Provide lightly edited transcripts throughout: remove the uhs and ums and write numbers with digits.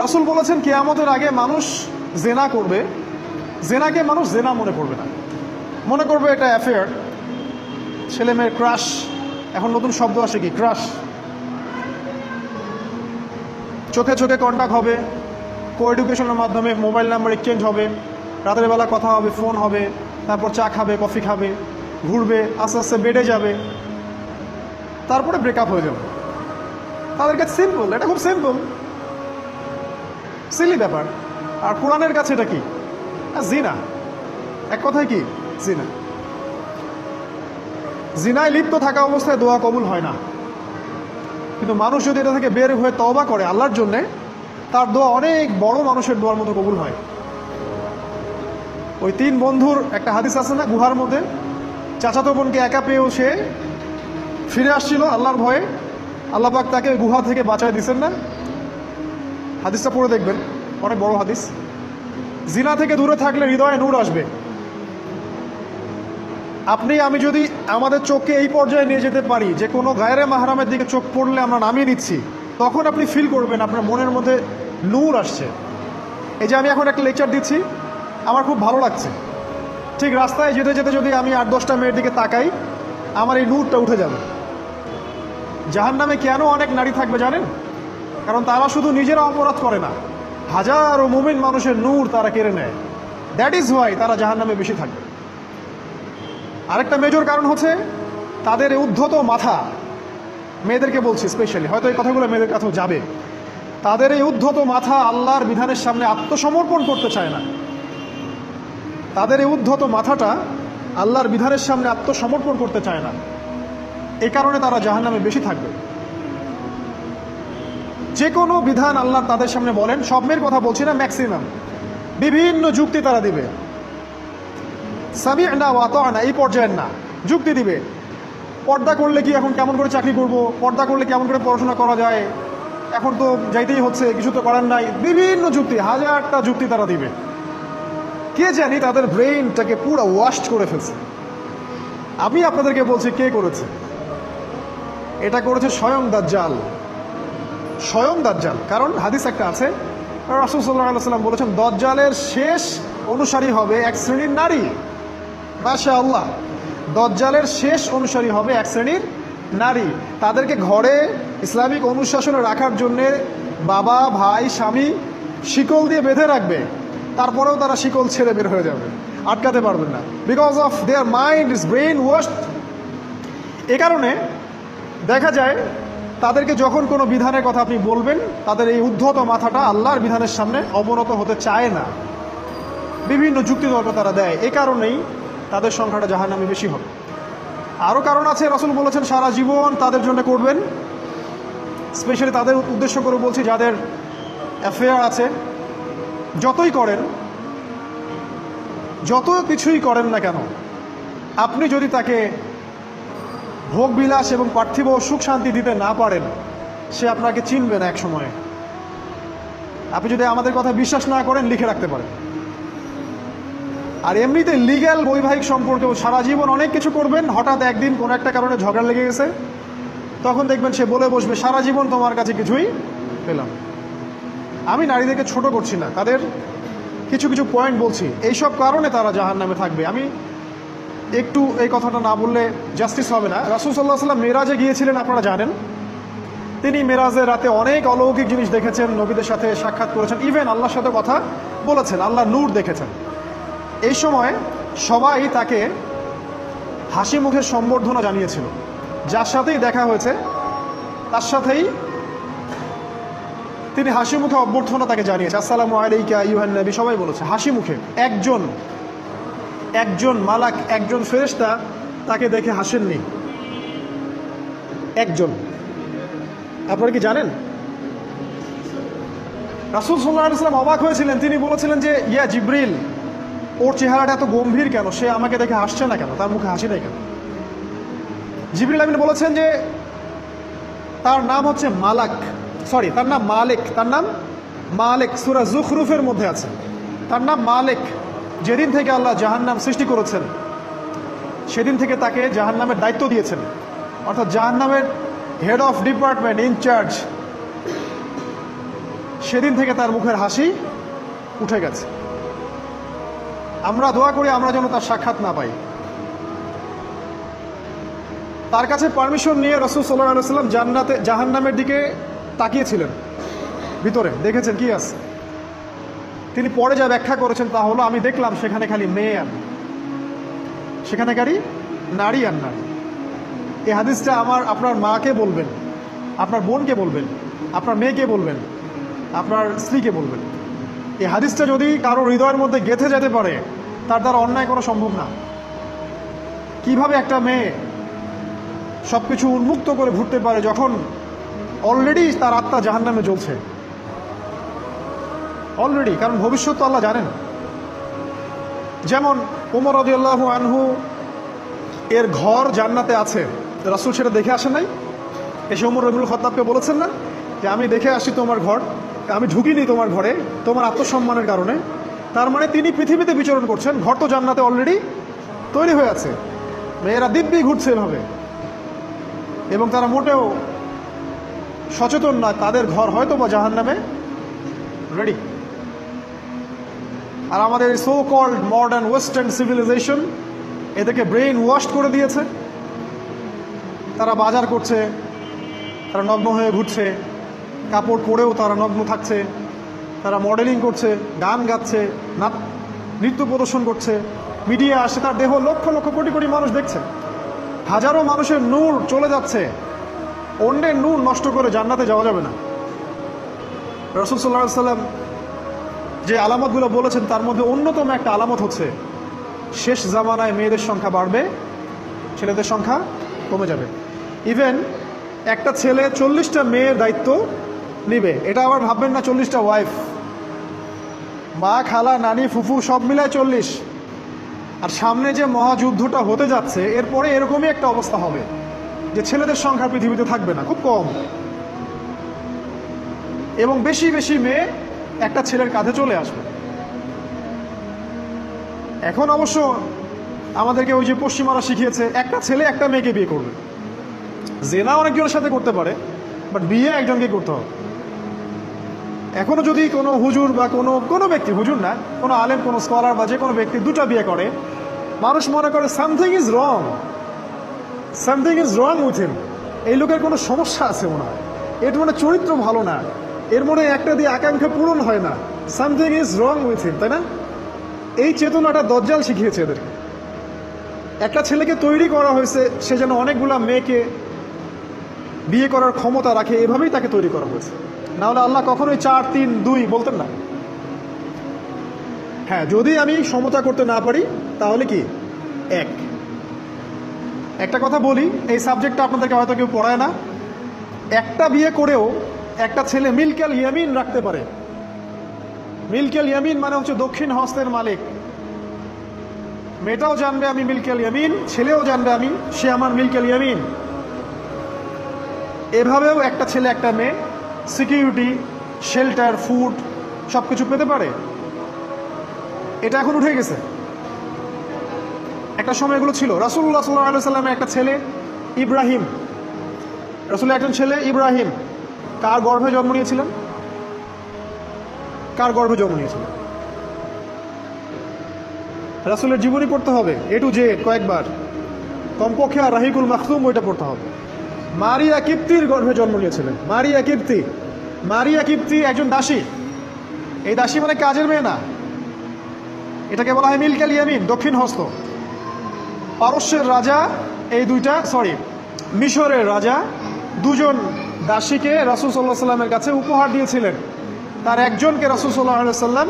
রাসূল বলেছেন কিয়ামতের আগে মানুষ জেনা করবে, জেনাকে মানুষ জেনা মনে করবে না, মনে করবে এটা অ্যাফেয়ার, ছেলে মেয়ের ক্রাশ। এখন নতুন শব্দ আসে কি, ক্রাশ। চোখে চোখে কন্ট্যাক্ট হবে, কো এডুকেশনের মাধ্যমে মোবাইল নাম্বার এক্সচেঞ্জ হবে, রাতের বেলা কথা হবে, ফোন হবে, তারপর চা খাবে, কফি খাবে, ঘুরবে, আস্তে আস্তে বেডে যাবে, তারপরে ব্রেকআপ হয়ে যাবে। তাদের কাছে সিম্পল, এটা খুব সিম্পল, সিলি ব্যাপার। আর কোরআনের কাছে এটা কি, জিনা। এক কথায় কি, জিনা। জিনায় লিপ্ত থাকা অবস্থায় দোয়া কবুল হয় না, কিন্তু মানুষ যদি এটা থেকে বের হয়ে তওবা করে আল্লাহর জন্যে, তার দোয়া অনেক বড় মানুষের দোয়ার মতো কবুল হয়। ওই 3 বন্ধুর একটা হাদিস আছে না, গুহার মধ্যে চাচাতো বোনকে একা পেয়েও সে ফিরে আসছিল আল্লাহর ভয়ে, আল্লাহ পাক তাকে গুহা থেকে বাঁচায় দিচ্ছেন না? হাদিসটা পড়ে দেখবেন, অনেক বড় হাদিস। জিনা থেকে দূরে থাকলে হৃদয়ে নূর আসবে। আপনি আমি যদি আমাদের চোখকে এই পর্যায়ে নিয়ে যেতে পারি যে কোনো গায়রে মাহরামের দিকে চোখ পড়লে আমরা নামিয়ে নিচ্ছি, তখন আপনি ফিল করবেন আপনার মনের মধ্যে নূর আসছে। এই যে আমি এখন একটা লেকচার দিচ্ছি, আমার খুব ভালো লাগছে, ঠিক রাস্তায় যেতে যেতে যদি আমি 8-10টা মেয়ের দিকে তাকাই, আমার এই নূরটা উঠে যাবে। জাহান্নামে কেন অনেক নারী থাকবে জানেন? কারণ তারা শুধু নিজেরা অপরাধ করে না, হাজারো মুমিন মানুষের নূর তারা কেড়ে নেয়। দ্যাট ইজ ওয়াই তারা জাহান্নামে বেশি থাকবে। আরেকটা মেজর কারণ হচ্ছে তাদের উদ্ধত মাথা। মেয়েদেরকে বলছি স্পেশালি, হয়তো এই কথাগুলো মেয়েদের কাছেও যাবে। তাদের এই উদ্ধত মাথা আল্লাহর বিধানের সামনে আত্মসমর্পণ করতে চায় না। তাদের এই উদ্ধত মাথাটা আল্লাহর বিধানের সামনে আত্মসমর্পণ করতে চায় না, এই কারণে তারা জাহান্নামে বেশি থাকবে। যে কোনো বিধান আল্লাহ তাদের সামনে বলেন, সব মেয়ের কথা বলছি না, ম্যাক্সিমাম বিভিন্ন যুক্তি তারা দিবে। সামি'না ওয়া আতা'না এই পর্যায়ের না, যুক্তি দিবে। পর্দা করলে কি এখন কেমন করে চাকরি করব, পর্দা করলে কেমন করে পড়াশোনা করা যায়, এখন তো যাইতেই হচ্ছে, কিছু তো করার নাই, বিভিন্ন যুক্তি, হাজারটা যুক্তি তারা দিবে। কে জানি তাদের ব্রেইনটাকে পুরো ওয়াশড করে ফেলছে। আমি আপনাদেরকে বলছি কে করেছে, এটা করেছে স্বয়ং দাজ্জাল। স্বয়ং দাজ্জাল। কারণ হাদিস একটা আছে, রাসূল সাল্লাল্লাহু আলাইহি ওয়াসাল্লাম বলেছেন দাজ্জালের শেষ অনুসারী হবে এক শ্রেণীর নারী। মাশাআল্লাহ, দাজ্জালের শেষ অনুসারী হবে এক শ্রেণীর নারী। তাদেরকে ঘরে ইসলামিক অনুশাসনে রাখার জন্যে বাবা, ভাই, স্বামী শিকল দিয়ে বেঁধে রাখবে, তারপরেও তারা শিকল ছেড়ে বের হয়ে যাবে, আটকাতে পারবেন না, because of their mind is brain washed. এ কারণে দেখা যায় তাদেরকে যখন কোনো বিধানের কথা আপনি বলবেন, তাদের এই উদ্ধত মাথাটা আল্লাহর বিধানের সামনে অবনত হতে চায় না, বিভিন্ন যুক্তিতর্ক তারা দেয়। এ কারণেই তাদের সংখ্যাটা জাহান্নামে বেশি হবে। আরও কারণ আছে, রাসূল বলেছেন সারা জীবন তাদের জন্য করবেন। স্পেশালি তাদের উদ্দেশ্য করে বলছি যাদের অ্যাফেয়ার আছে। যতই করেন, যত কিছুই করেন না কেন, আপনি যদি তাকে ভোগ বিলাস এবং পার্থিব সুখ শান্তি দিতে না পারেন, সে আপনাকে চিনবে না এক সময়ে। আপনি যদি আমাদের কথা বিশ্বাস না করেন, লিখে রাখতে পারেন। আর এমনিতে লিগ্যাল বৈবাহিক সম্পর্কেও সারা জীবন অনেক কিছু করবেন, হঠাৎ একদিন কোনো একটা কারণে ঝগড়া লেগে গেছে, তখন দেখবেন সে বলে বসবে সারা জীবন তোমার কাছে কিছুই পেলাম। আমি নারীদেরকে ছোট করছি না, তাদের কিছু কিছু পয়েন্ট বলছি, এইসব কারণে তারা জাহান্নামে থাকবে। আমি একটু এই কথাটা না বললে জাস্টিস হবে না। রাসূল সাল্লাল্লাহু আলাইহি ওয়াসাল্লাম মেরাজে গিয়েছিলেন, আপনারা জানেন। তিনি মেরাজের রাতে অনেক অলৌকিক জিনিস দেখেছেন, নবীদের সাথে সাক্ষাৎ করেছেন, ইভেন আল্লাহর সাথে কথা বলেছেন, আল্লাহর নূর দেখেছেন। এই সময় সবাই তাকে হাসি মুখে সম্বর্ধনা জানিয়েছিল। যার সাথেই দেখা হয়েছে তার সাথেই তিনি হাসি মুখে অভ্যর্থনা তাকে জানিয়েছে, আসসালামু আলাইকা আইয়ুহান নবী, সবাই বলেছে হাসি মুখে। একজন মালাক, একজন ফেরেশতা তাকে দেখে হাসেননি, একজন। আপনারা কি জানেন? রাসূল সাল্লাল্লাহু আলাইহি ওয়াসাল্লাম অবাক হয়েছিলেন। তিনি বলেছিলেন যে ইয়া জিবরিল, ওর চেহারাটা এত গম্ভীর কেন, সে আমাকে দেখে হাসছে না কেন, তার মুখে হাসি নেই কেন? জিবরিল আমিন বলেছেন যে তার নাম হচ্ছে তার নাম মালিক। তার নাম মালিক, সূরা যুখরুফের মধ্যে আছে, তার নাম মালিক। যেদিন থেকে আল্লাহ জাহান্নাম সৃষ্টি করেছেন, সেদিন থেকে তাকে জাহান্নামের দায়িত্ব দিয়েছেন, অর্থাৎ জাহান্নামের হেড অফ ডিপার্টমেন্ট, ইনচার্জ। সেদিন থেকে তার মুখের হাসি উঠে গেছে। আমরা দোয়া করি আমরা যেন তার সাক্ষাৎ না পাই। তার কাছে পারমিশন নিয়ে রাসূল সাল্লাল্লাহু আলাইহি ওয়াসাল্লাম জাহান্নামের দিকে তাকিয়েছিলেন, ভিতরে দেখেছেন কি আছে। তিনি পরে যা ব্যাখ্যা করেছেন তা হলো, আমি দেখলাম সেখানে খালি মেয়ে আর সেখানে খালি নারী আর নারী। এই হাদিসটা আপনার মাকে বলবেন, আপনার বোনকে বলবেন, আপনার মেয়েকে বলবেন, আপনার স্ত্রীকে বলবেন। এই হাদিসটা যদি কারো হৃদয়ের মধ্যে গেঁথে যেতে পারে, তার দ্বারা অন্যায় করা সম্ভব না। কিভাবে একটা মেয়ে সব কিছু উন্মুক্ত করে ঘুরতে পারে যখন অলরেডি তার আত্মা জাহান্নামে জ্বলছে অলরেডি, কারণ ভবিষ্যৎ তো আল্লাহ জানেন। যেমন ওমর রাদিয়াল্লাহু আনহু এর ঘর জান্নাতে আছে, রাসূল সেটা দেখে আসেন নাই? এসে ওমর ইবনুল খাত্তাবকে বলেছেন না যে আমি দেখে আসি তোমার ঘর, আমি ঢুকিনি তোমার ঘরে তোমার আত্মসম্মানের কারণে। তার মানে তিনি পৃথিবীতে বিচরণ করছেন, ঘর তো জান্নাতে অলরেডি তৈরি হয়ে আছে। মেয়েরা দিব্যি ঘুরছে এভাবে, এবং তারা মোটেও সচেতন না তাদের ঘর হয়তো বা জাহান্নামে রেডি। আর আমাদের so called modern western civilisation এদেরকে ব্রেইন ওয়াশ করে দিয়েছে। তারা বাজার করছে, তারা নগ্ন হয়ে ঘুরছে, কাপড় পরেও তারা নগ্ন থাকছে, তারা মডেলিং করছে, গান গাচ্ছে, নৃত্য প্রদর্শন করছে, মিডিয়া আসে, তার দেহ লক্ষ লক্ষ কোটি কোটি মানুষ দেখছে। হাজারো মানুষের নূর চলে যাচ্ছে, অন্যের নূর নষ্ট করে জান্নাতে যাওয়া যাবে না। রাসূল সাল্লাল্লাহু আলাইহি ওয়াসাল্লাম যে আলামতগুলো বলেছেন তার মধ্যে অন্যতম একটা আলামত হচ্ছে শেষ জামানায় মেয়েদের সংখ্যা বাড়বে, ছেলেদের সংখ্যা কমে যাবে। ইভেন একটা ছেলে 40টা মেয়ের দায়িত্ব নিবে। এটা আবার ভাববেন না 40টা ওয়াইফ, মা, খালা, নানি, ফুফু সব মিলায় 40। আর সামনে যে মহাযুদ্ধটা হতে যাচ্ছে এরপরে এরকমই একটা অবস্থা হবে যে ছেলেদের সংখ্যা পৃথিবীতে থাকবে না, খুব কম, এবং বেশি বেশি মেয়ে একটা ছেলের কাঁধে চলে আসবে। এখন অবশ্য আমাদেরকে ওই যে পশ্চিমারা শিখিয়েছে একটা ছেলে একটা মেয়েকে বিয়ে করবে। জেনা অনেকজনের সাথে করতে পারে, বাট বিয়ে একজনকে করতে হবে। এখনো যদি কোনো হুজুর বা কোনো ব্যক্তি, হুজুর না, কোনো আলেম, কোনো স্কলার বা যে কোনো ব্যক্তি দুটা বিয়ে করে, মানুষ মনে করে something is wrong, something is wrong with him. এই লোকের কোনো সমস্যা আছে মনে হয়, এর মানে চরিত্র ভালো না, এর মনে একটা দিয়ে আকাঙ্ক্ষা পূরণ হয় না, something is wrong with him, তাই না? এই চেতনাটা দজ্জাল শিখিয়েছে এদেরকে। একটা ছেলেকে তৈরি করা হয়েছে সে যেন অনেকগুলা মেয়েকে বিয়ে করার ক্ষমতা রাখে, এভাবেই তাকে তৈরি করা হয়েছে। না হলে আল্লাহ কখনোই 4, 3, 2 বলতেন না। হ্যাঁ, যদি আমি সমতা করতে না পারি তাহলে কি একটা কথা বলি, এই সাবজেক্টটা আপনাদেরকে হয়তো কেউ পড়ায় না। একটা বিয়ে করেও একটা ছেলে মিলকাল ইয়ামিন রাখতে পারে। মিলকাল ইয়ামিন মানে হচ্ছে দক্ষিণ হস্তের মালিক। মেয়েটাও জানবে আমি মিলকাল ইয়ামিন, ছেলেও জানবে সে আমার মিলকাল ইয়ামিন। এভাবেও একটা ছেলে একটা মেয়ে সিকিউরিটি, শেল্টার, ফুড সব কিছু পেতে পারে। এটা এখন উঠে গেছে, একটা সময় এগুলো ছিল। রাসূলুল্লাহ সাল্লাল্লাহু আলাইহি ওয়াসাল্লামের একটা ছেলে ইব্রাহিম, রাসূলের একজন ছেলে ইব্রাহিম কার গর্ভে জন্ম নিয়েছিলেন? কার গর্ভে জন্ম নিয়েছিলেন? রাসূলের জীবনী পড়তে হবে A to Z কয়েকবার, কমপক্ষে আর রাহিকুল মাখতুম ওইটা পড়তে হবে। মারিয়া কিপ্তির গর্ভে জন্ম নিয়েছিলেন। মারিয়া কিপ্তি একজন দাসী। এই দাসী মানে কাজের মেয়ে না, এটাকে বলা হয় মিলকাল ইয়ামিন, দক্ষিণ হস্ত। পারস্যের রাজা মিশরের রাজা দুজন দাসীকে রাসূল সাল্লাল্লাহু আলাইহি সাল্লামের কাছে উপহার দিয়েছিলেন। তার একজনকে রাসূল সাল্লাল্লাহু আলাইহি সাল্লাম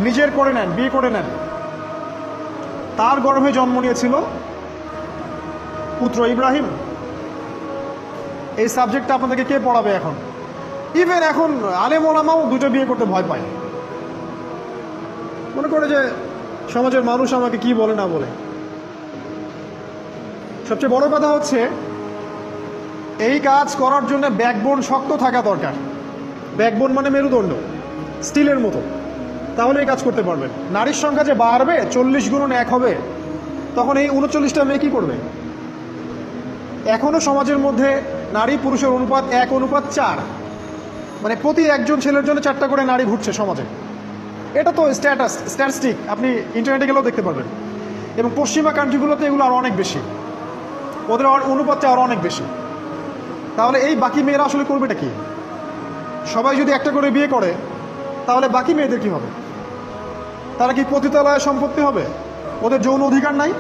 নিজের করে নেন, বিয়ে করে নেন। তার গর্ভে জন্ম নিয়েছিল পুত্র ইব্রাহিম। এই সাবজেক্টটা আপনাদেরকে কে পড়াবে এখন? ইভেন এখন আলেম ওলামাও দুটো বিয়ে করতে ভয় পায়, মনে করে যে সমাজের মানুষ আমাকে কি বলে না বলে। সবচেয়ে বড় কথা হচ্ছে এই কাজ করার জন্য ব্যাকবোন শক্ত থাকা দরকার। ব্যাকবোন মানে মেরুদণ্ড, স্টিলের মতো, তাহলে এই কাজ করতে পারবেন। নারীর সংখ্যা যে বাড়বে, 40 গুণন 1 হবে, তখন এই 39টা মেয়ে কি করবে? এখনো সমাজের মধ্যে নারী পুরুষের অনুপাত 1:4। মানে প্রতি একজন ছেলের জন্য 4টা করে নারী ঘুরছে সমাজে। এটা তো স্ট্যাটিস্টিক, আপনি ইন্টারনেটে গেলেও দেখতে পারবেন। এবং পশ্চিমা কান্ট্রিগুলোতে এগুলো আরও অনেক বেশি, ওদের অনুপাতটা আরও অনেক বেশি। তাহলে এই বাকি মেয়েরা আসলে করবেটা কি? সবাই যদি একটা করে বিয়ে করে তাহলে বাকি মেয়েদের কি হবে? তারা কি পতিতালয়ে সম্পত্তি হবে? ওদের যৌন অধিকার নাই?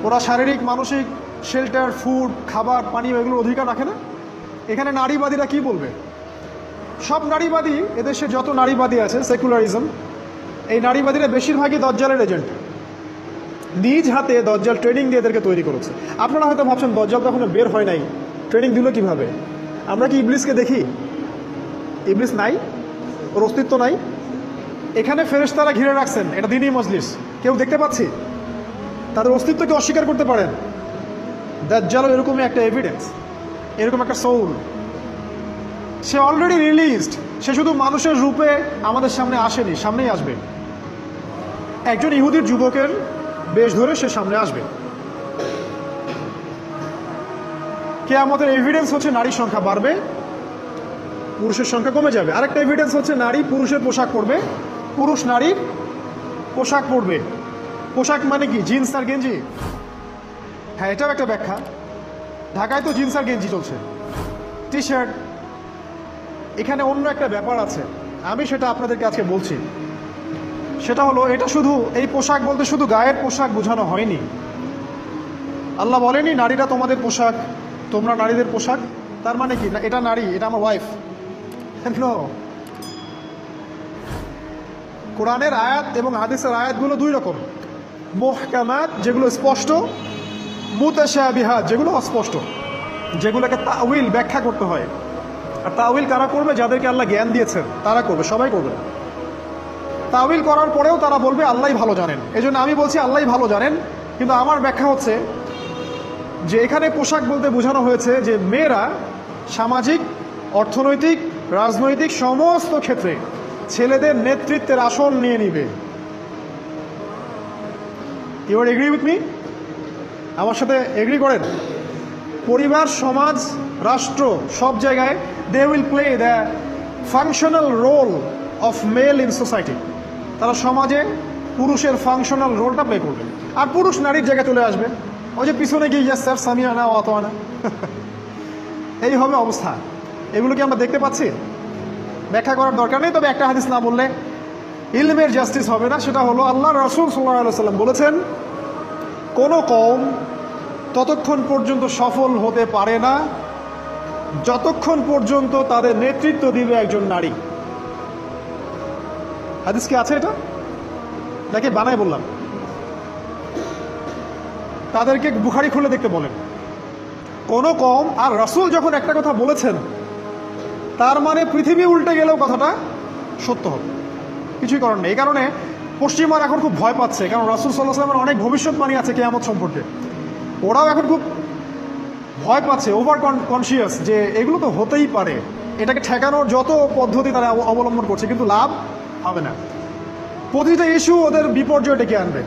ওরা শারীরিক মানসিক শেল্টার, ফুড, খাবার, পানি এগুলোর অধিকার রাখে না? এখানে নারীবাদীরা কি বলবে? সব নারীবাদী, এদেশে যত নারীবাদী আছে, সেকুলারিজম, এই নারীবাদীরা বেশিরভাগই দজ্জালের এজেন্ট। নিজ হাতে দজ্জাল ট্রেনিং দিয়ে এদেরকে তৈরি করেছে। আপনারা হয়তো ভাবছেন দজ্জাল তো এখনো বের হয় নাই, ট্রেনিং দিল কিভাবে? আমরা কি ইবলিসকে দেখি? ইবলিস নাই, ওর অস্তিত্ব নাই। এখানে ফেরেশতারা ঘিরে রাখছেন, এটা দ্বীনি মজলিস, কেউ দেখতে পাচ্ছি? তাদের অস্তিত্বকে অস্বীকার করতে পারেন? দাজ্জাল এরকমই একটা এভিডেন্স, এরকম একটা সোল। সে অলরেডি রিলিজড, সে শুধু মানুষের রূপে আমাদের সামনে আসেনি, সামনেই আসবে। একজন ইহুদির যুবকের বেশ ধরে সে সামনে আসবে। কিয়ামতের এভিডেন্স হচ্ছে নারীর সংখ্যা বাড়বে, পুরুষের সংখ্যা কমে যাবে। আরেকটা এভিডেন্স হচ্ছে নারী পুরুষের পোশাক পরবে, পুরুষ নারীর পোশাক পরবে। পোশাক মানে কি? জিন্স আর গেঞ্জি? হ্যাঁ, এটাও একটা ব্যাখ্যা। ঢাকায় তো জিন্স আর গেঞ্জি চলছে, টি শার্ট। এখানে অন্য একটা ব্যাপার আছে, আমি সেটা আপনাদেরকে আজকে বলছি। সেটা হলো, এটা শুধু এই পোশাক বলতে শুধু গায়ের পোশাক বোঝানো হয়নি। আল্লাহ বলেনি নারীরা তোমাদের পোশাক, তোমরা নারীদের পোশাক। তার মানে কি? এটা নারী, এটা আমার ওয়াইফ। কোরআনের আয়াত এবং হাদিসের আয়াতগুলো দুই রকম। মুহকামাত, যেগুলো স্পষ্ট, মুতাশাবিহাত, যেগুলো অস্পষ্ট, যেগুলোকে তাউইল, ব্যাখ্যা করতে হয়। আর তাউইল কারা করবে? যাদেরকে আল্লাহ জ্ঞান দিয়েছেন তারা করবে, সবাই করবে। তাউইল করার পরেও তারা বলবে আল্লাহই ভালো জানেন। এই জন্য আমি বলছি আল্লাহই ভালো জানেন, কিন্তু আমার ব্যাখ্যা হচ্ছে যে এখানে পোশাক বলতে বোঝানো হয়েছে যে মেয়েরা সামাজিক, অর্থনৈতিক, রাজনৈতিক সমস্ত ক্ষেত্রে ছেলেদের নেতৃত্বের আসন নিয়ে নিবে। You are agree with me? আমার সাথে এগ্রি করেন? পরিবার, সমাজ, রাষ্ট্র, সব জায়গায় they will play the functional role of male in society. তারা সমাজে পুরুষের ফাংশনাল রোলটা প্লে করবে, আর পুরুষ নারীর জায়গায় চলে আসবে। ওই যে পিছনে গিয়ে ইয়াস স্যার সামিয়ানা ও আতোয়ানা, এই হবে অবস্থা। এগুলো কি আমরা দেখতে পাচ্ছি? ব্যাখ্যা করার দরকার নেই। তবে একটা হাদিস না বললে ইলমের জাস্টিস হবে না। সেটা হলো, আল্লাহ রাসূল সাল্লাল্লাহু আলাইহি ওয়াসাল্লাম বলেছেন, কোনো কওম ততক্ষণ পর্যন্ত সফল হতে পারে না যতক্ষণ পর্যন্ত তাদের নেতৃত্ব দিবে একজন নারী। হাদিস কি আছে এটা, নাকি বানায় বললাম? তাদেরকে বুখারী খুলে দেখতে বলেন। কোন কওম, আর রাসূল যখন একটা কথা বলেছেন তার মানে পৃথিবী উল্টে গেলেও কথাটা সত্য হবে, কিছুই করার নেই। এই কারণে পশ্চিমার এখন খুব ভয় পাচ্ছে, কারণ রাসূল সাল্লাল্লাহু আলাইহি ওয়াসাল্লামের অনেক ভবিষ্যৎবাণী আছে কিয়ামত সম্পর্কে। ওরাও এখন খুব ভয় পাচ্ছে, ওভার কনসিয়াস, যে এগুলো তো হতেই পারে। এটাকে ঠেকানোর যত পদ্ধতি তারা অবলম্বন করছে, কিন্তু লাভ হবে না। প্রতিটা ইস্যু ওদের বিপর্যয় ডেকে আনবে।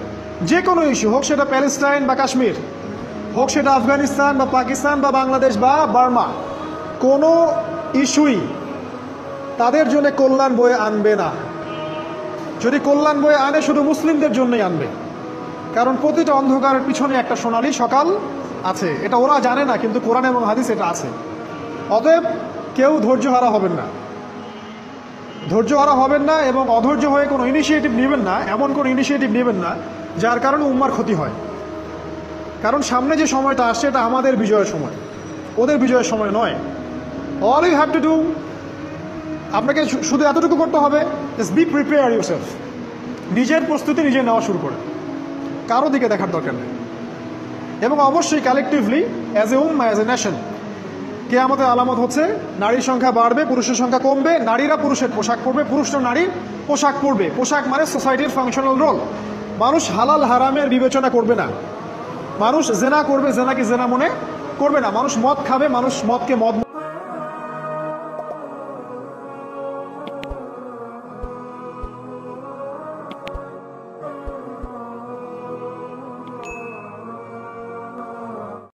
যে কোনো ইস্যু হোক, সেটা প্যালেস্টাইন বা কাশ্মীর হোক, সেটা আফগানিস্তান বা পাকিস্তান বা বাংলাদেশ বা বার্মা, কোনো ইস্যুই তাদের জন্য কল্যাণ বয়ে আনবে না। যদি কল্যাণ বয়ে আনে, শুধু মুসলিমদের জন্যই আনবে। কারণ প্রতিটা অন্ধকারের পিছনে একটা সোনালী সকাল আছে। এটা ওরা জানে না, কিন্তু কোরআন এবং হাদিস এটা আছে। অতএব কেউ ধৈর্য হারা হবেন না, ধৈর্য হারা হবেন না, এবং অধৈর্য হয়ে কোনো ইনিশিয়েটিভ নেবেন না, এমন কোনো ইনিশিয়েটিভ নেবেন না যার কারণে উম্মার ক্ষতি হয়। কারণ সামনে যে সময়টা আসছে, এটা আমাদের বিজয়ের সময়, ওদের বিজয়ের সময় নয়। All you have to do, আপনাকে শুধু এতটুকু করতে হবে, জাস্ট বি প্রিপেয়ার ইউরসেলফ। নিজের প্রস্তুতি নিজে নেওয়া শুরু করে, কারো দিকে দেখার দরকার নেই। এবং অবশ্যই কালেকটিভলি, অ্যাজ এ উম্মাহ, অ্যাজ এ নেশন, কিয়ামতের আলামত হচ্ছে নারীর সংখ্যা বাড়বে, পুরুষের সংখ্যা কমবে। নারীরা পুরুষের পোশাক পরবে, পুরুষরা নারীর পোশাক পরবে। পোশাক মানে সোসাইটির ফাংশনাল রোল। মানুষ হালাল হারামের বিবেচনা করবে না। মানুষ জেনা করবে, জেনাকে জেনা মনে করবে না। মানুষ মদ খাবে, মানুষ মদকে মদ